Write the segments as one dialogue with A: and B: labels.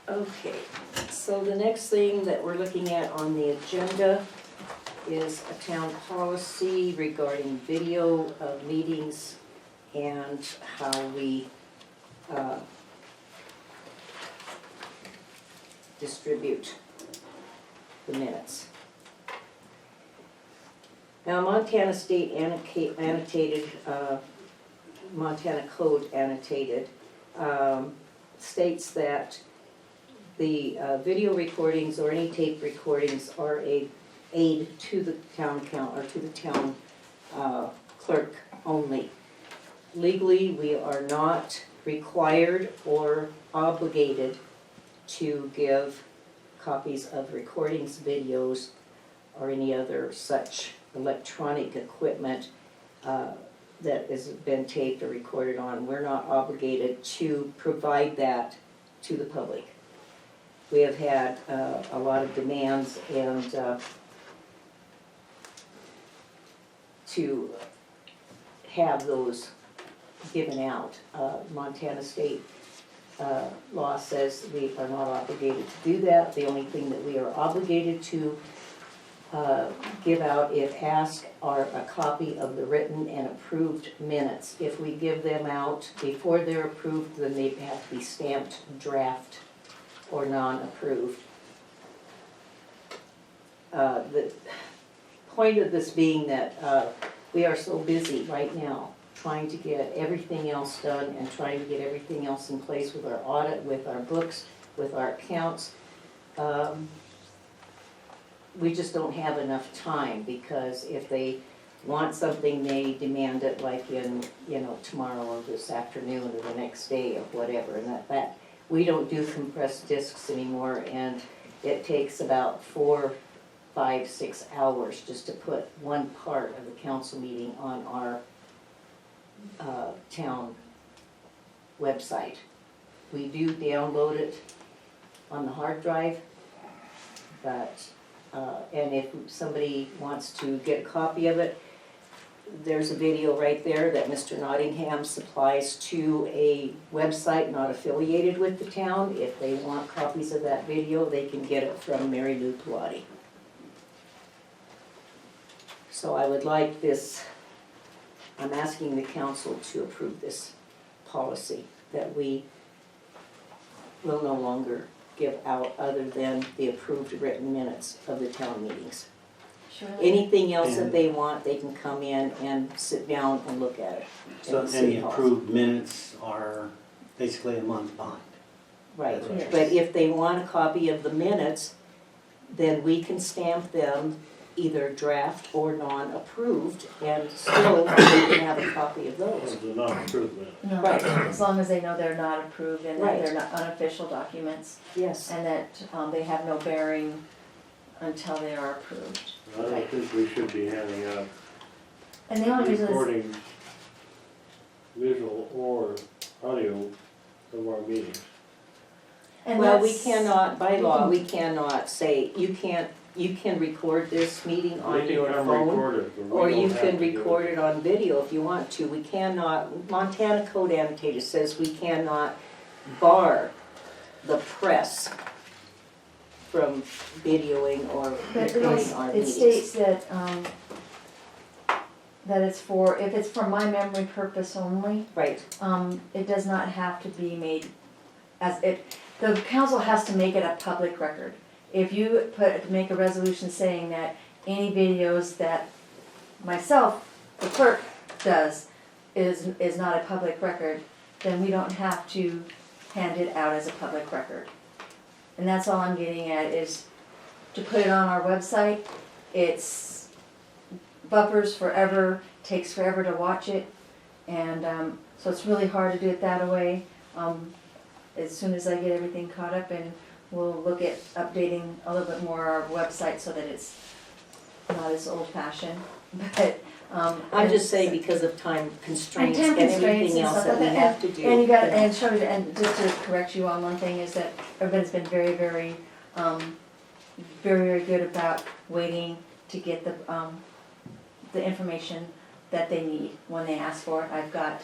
A: Okay, so the next thing that we're looking at on the agenda is a town policy regarding video of meetings and how we distribute the minutes. Now, Montana State annotated, Montana Code annotated, states that the video recordings or any tape recordings are a aid to the town or to the town clerk only. Legally, we are not required or obligated to give copies of recordings, videos, or any other such electronic equipment that has been taped or recorded on. We're not obligated to provide that to the public. We have had a lot of demands and to have those given out. Montana State law says we are not obligated to do that. The only thing that we are obligated to give out, if asked, are a copy of the written and approved minutes. If we give them out before they're approved, then they have to be stamped draft or non-approved. The point of this being that we are so busy right now trying to get everything else done and trying to get everything else in place with our audit, with our books, with our accounts. We just don't have enough time, because if they want something, they demand it like in, tomorrow or this afternoon or the next day or whatever. And that we don't do compressed discs anymore, and it takes about 4, 5, 6 hours just to put one part of the council meeting on our town website. We do download it on the hard drive, but and if somebody wants to get a copy of it, there's a video right there that Mr. Nottingham supplies to a website not affiliated with the town. If they want copies of that video, they can get it from Mary Lou Pilati. So I would like this, I'm asking the council to approve this policy that we will no longer give out other than the approved written minutes of the town meetings.
B: Sure.
A: Anything else that they want, they can come in and sit down and look at it.
C: So any approved minutes are basically a month behind.
A: Right,
C: Yes.
A: but if they want a copy of the minutes, then we can stamp them either draft or non-approved, and still they can have a copy of those.
D: Those are not approved minutes.
B: No,
A: Right.
B: as long as they know they're not approved and that
A: Right.
B: they're not unofficial documents,
A: Yes,
B: and that they have no bearing until they are approved.
D: I don't think we should be handing out
B: And the only reason is,
D: recordings, visual or audio of our meetings.
B: and
A: well, we
B: that's-
A: cannot, by law, we cannot say, you can record this meeting on
D: They
A: your
D: can come
A: phone,
D: record it, but we
A: or
D: don't
A: you
D: have
A: can
D: to do
A: record it on video if you want to. We cannot, Montana Code Annotator says we cannot bar the press from videoing or
B: but
A: recording our
B: it
A: meetings.
B: states that, that it's for, if it's for my memory purpose only,
A: Right,
B: it does not have to be made as it, the council has to make it a public record. If you make a resolution saying that any videos that myself, the clerk, does is not a public record, then we don't have to hand it out as a public record. And that's all I'm getting at, is to put it on our website. It's buffers forever, takes forever to watch it, and so it's really hard to do it that way. As soon as I get everything caught up, and we'll look at updating a little bit more our website so that it's not as old-fashioned, but
A: I'm just saying because of time constraints and
B: constraints
A: everything
B: and
A: else
B: stuff
A: that we
B: like that.
A: have to do.
B: And you got, and show it, and just to correct you on one thing, is that everybody's been very, very, very good about waiting to get the information that they need when they ask for it. I've got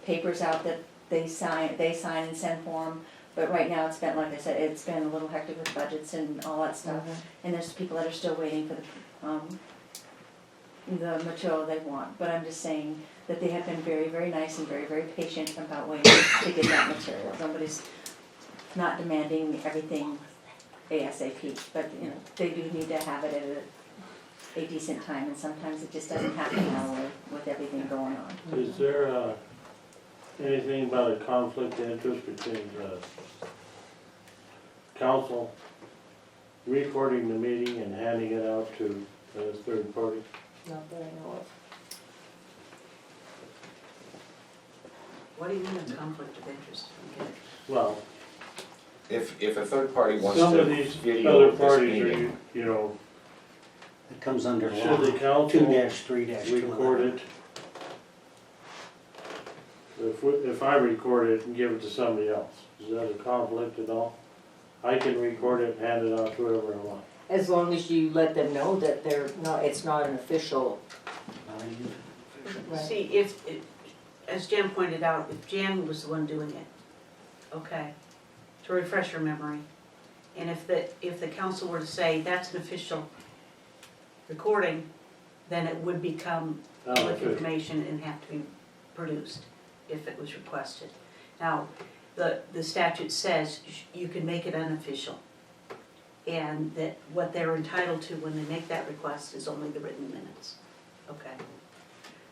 B: papers out that they sign and send for them But right now, it's been, like I said, it's been a little hectic with budgets and all that stuff. And there's people that are still waiting for the material they want. But I'm just saying that they have been very, very nice and very, very patient about waiting to get that material. Nobody's not demanding everything ASAP, but, you know, they do need to have it at a decent time, and sometimes it just doesn't happen now with everything going on.
D: Is there anything about a conflict of interest between the council recording the meeting and handing it out to a third party?
A: Not that I know of.
E: What do you mean a conflict of interest? I don't get it.
D: Well,
F: If a third party wants
D: some
F: to
D: of these
F: video
D: other
F: this
D: parties are,
F: meeting,
D: you know,
C: It comes under law
D: should the council
C: 2-3-2.
D: record it? If I record it and give it to somebody else, is that a conflict at all? I can record it and hand it out to whoever I want.
A: As long as you let them know that it's not an official. Right.
E: See, as Jan pointed out, if Jan was the one doing it, okay, to refresh your memory, and if the council were to say that's an official recording, then it would become public information and have to be produced if it was requested. Now, the statute says you can make it unofficial, and that what they're entitled to when they make that request is only the written minutes. Okay.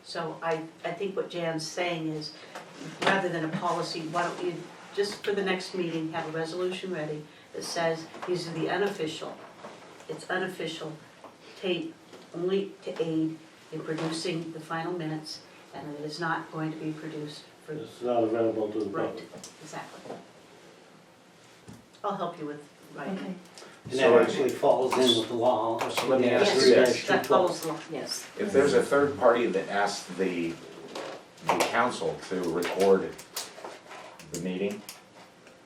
E: So I think what Jan's saying is, rather than a policy, why don't you, just for the next meeting, have a resolution ready that says these are the unofficial, it's unofficial, tape only to aid in producing the final minutes, and it is not going to be produced for.
D: It's not available to the
E: Right,
D: public.
E: exactly. I'll help you with writing.
B: Okay.
C: And that actually falls in with the law.
F: So let me ask you
E: Yes,
F: this.
E: that follows the law, yes.
F: if there's a third party that asks the council to record the meeting,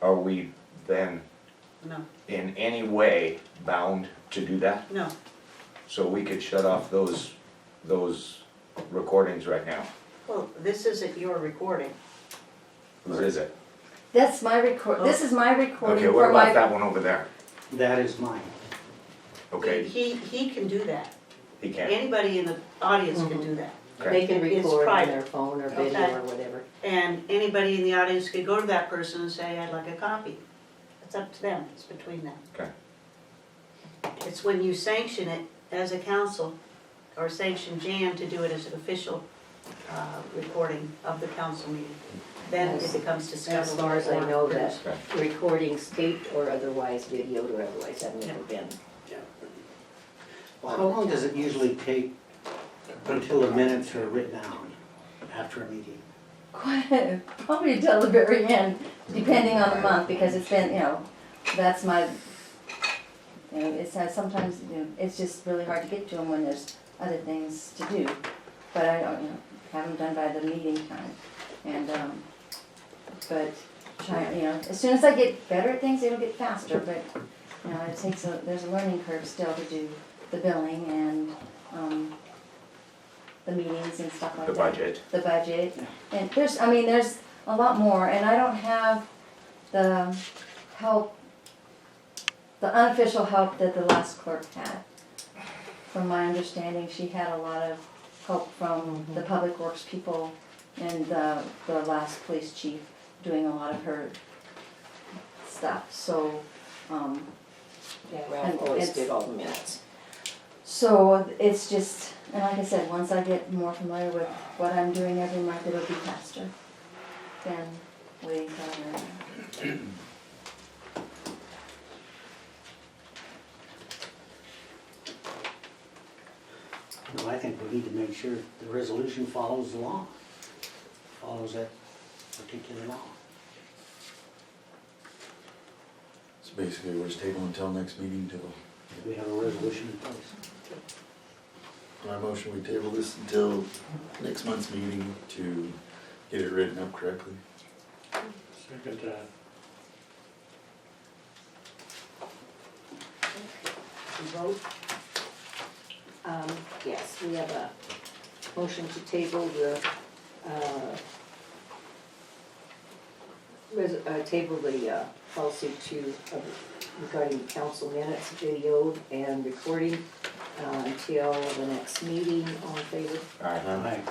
F: are we then
E: No,
F: in any way bound to do that?
E: no,
F: So we could shut off those recordings right now?
E: well, this isn't your recording.
F: Whose is it?
B: That's my this is my recording
F: Okay, what
B: for
F: about
B: my,
F: that one over there?
C: That is mine.
F: Okay,
E: He can do that.
F: he can't.
E: Anybody in the audience can do that.
C: Okay.
A: They can
E: It's
A: record on
E: private.
A: their phone or video
E: Okay.
A: or whatever.
E: And anybody in the audience could go to that person and say, I'd like a copy. It's up to them, it's between them.
F: Okay.
E: It's when you sanction it as a council, or sanction Jan to do it as an official recording of the council meeting, then it becomes discoverable.
A: As far as I know, that
F: Okay.
A: recordings taped or otherwise videoed or otherwise have never been.
C: Well, how long does it usually take until the minutes are written down after a meeting?
B: probably until the very end, depending on the month, because it's been, you know, that's my, you know, it's sometimes, you know, it's just really hard to get to them when there's other things to do. But I don't, you know, have them done by the meeting time. And, but try, you know, as soon as I get better at things, it'll get faster, but, you know, it takes there's a learning curve still to do the billing and, the meetings and stuff like
F: The
B: that.
F: budget.
B: The budget, and there's a lot more, and I don't have the help, the unofficial help that the last clerk had. From my understanding, she had a lot of help from the public works people and the last police chief doing a lot of her stuff, so,
A: Yeah, Ralph always did all the minutes.
B: so it's just, and like I said, once I get more familiar with what I'm doing every month, it'll be faster than waiting till I'm ready.
C: No, I think we need to make sure the resolution follows the law, follows that particular law.
G: So basically, we're just tabling until next meeting till,
C: We have a resolution in place.
G: my motion, we table this until next month's meeting to get it written up correctly.
D: Second that.
A: Vote. Yes, we have a motion to table the table the policy to, regarding council minutes, video and recording until the next meeting. All in favor?
F: Aye.
C: Aye.